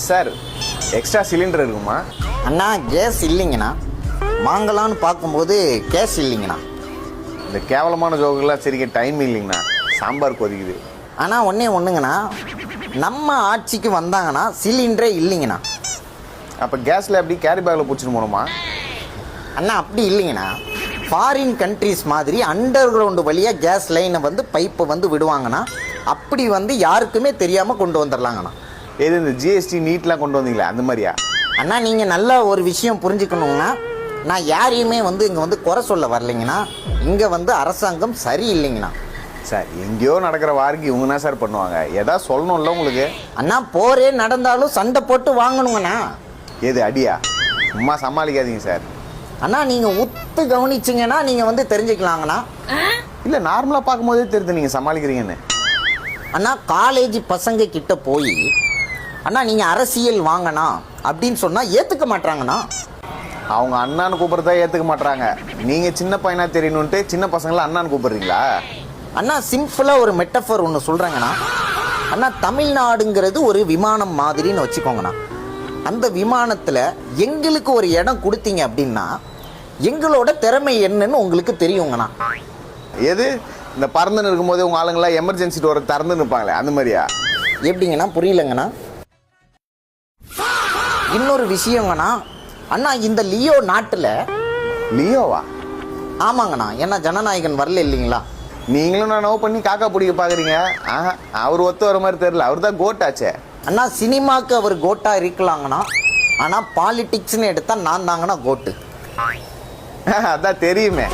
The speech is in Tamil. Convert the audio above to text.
சார் எக்ஸ்ட்ரா சிலிண்டர் இருக்குமா? அண்ணா கேஸ் இல்லைங்கண்ணா. வாங்கலான்னு பார்க்கும்போது கேஸ் இல்லைங்கண்ணா. இந்த கேவலமான ஜோக்கெல்லாம் சரிக்க டைம் இல்லைங்கண்ணா. சாம்பார் கொதிக்குது. ஆனால் ஒன்றுங்கண்ணா, நம்ம ஆட்சிக்கு வந்தாங்கன்னா சிலிண்டரே இல்லைங்கண்ணா. அப்போ கேஸில் எப்படி கேரி பேக்கில் பிடிச்சிட்டு போகணுமா? அண்ணா அப்படி இல்லைங்கண்ணா. ஃபாரின் கண்ட்ரிஸ் மாதிரி அண்டர் கிரவுண்டு வழியாக கேஸ் லைனை பைப்பை விடுவாங்கண்ணா. அப்படி யாருக்குமே தெரியாமல் கொண்டு வந்துடலாங்கண்ணா. எது இந்த ஜிஎஸ்டி நீட்லாம் கொண்டு வந்தீங்களா அந்த மாதிரியா? அண்ணா நீங்கள் நல்ல ஒரு விஷயம் புரிஞ்சுக்கணுங்கண்ணா. நான் யாரையுமே இங்கே குறை சொல்ல வரலைங்கண்ணா. இங்கே அரசாங்கம் சரியில்லைங்கண்ணா. சார் எங்கேயோ நடக்கிற வாருக்கு இவங்கன்னா சார் பண்ணுவாங்க. எதாவது சொல்லணும்ல உங்களுக்கு? அண்ணா போரே நடந்தாலும் சண்டை போட்டு வாங்கணுங்கண்ணா. எது அடியா? சும்மா சமாளிக்காதீங்க சார். அண்ணா நீங்கள் உத்து கவனிச்சிங்கன்னா நீங்கள் தெரிஞ்சுக்கலாங்கண்ணா. இல்லை நார்மலாக பார்க்கும்போதே தெரியுது நீங்கள் சமாளிக்கிறீங்கன்னு. அண்ணா காலேஜ் பசங்க கிட்ட போய் அண்ணா நீங்கள் அரசியல் வாங்கண்ணா அப்படின்னு சொன்னால் ஏற்றுக்க மாட்டாங்கண்ணா. அவங்க அண்ணான்னு கூப்பிட்றதா ஏற்றுக்க மாட்டாங்க. நீங்கள் சின்ன பையனா தெரியணுன்ட்டு சின்ன பசங்களை அண்ணான்னு கூப்பிட்றீங்களா? அண்ணா சிம்பிளாக ஒரு மெட்டஃபர் ஒன்று சொல்கிறேங்கண்ணா. அண்ணா தமிழ்நாடுங்கிறது ஒரு விமானம் மாதிரின்னு வச்சுக்கோங்கண்ணா. அந்த விமானத்தில் எங்களுக்கு ஒரு இடம் கொடுத்தீங்க அப்படின்னா எங்களோட திறமை என்னன்னு உங்களுக்கு தெரியுங்கண்ணா. எது இந்த பறந்துன்னு இருக்கும்போது உங்கள் ஆளுங்களாம் எமர்ஜென்சி டோரை திறந்து நிற்பாங்களே அந்த மாதிரியா? எப்படிங்கண்ணா? புரியலங்கண்ணா. இன்னொரு விஷயங்கண்ணா, அண்ணா இந்த லியோ நாட்டில் லியோவா? ஆமாங்கண்ணா. ஏன்னா ஜனநாயகன் வரல இல்லைங்களா? நீங்களும் நான் நோ பண்ணி காக்கா பிடிக்க பார்க்குறீங்க. அவர் ஒத்து வர மாதிரி தெரியல. அவர் தான் கோட்டாச்சே. அண்ணா சினிமாவுக்கு அவர் கோட்டா இருக்கலாங்கண்ணா. ஆனால் பாலிடிக்ஸ்னு எடுத்தால் நான் தாங்கண்ணா கோட்டு. அதான் தெரியுமே.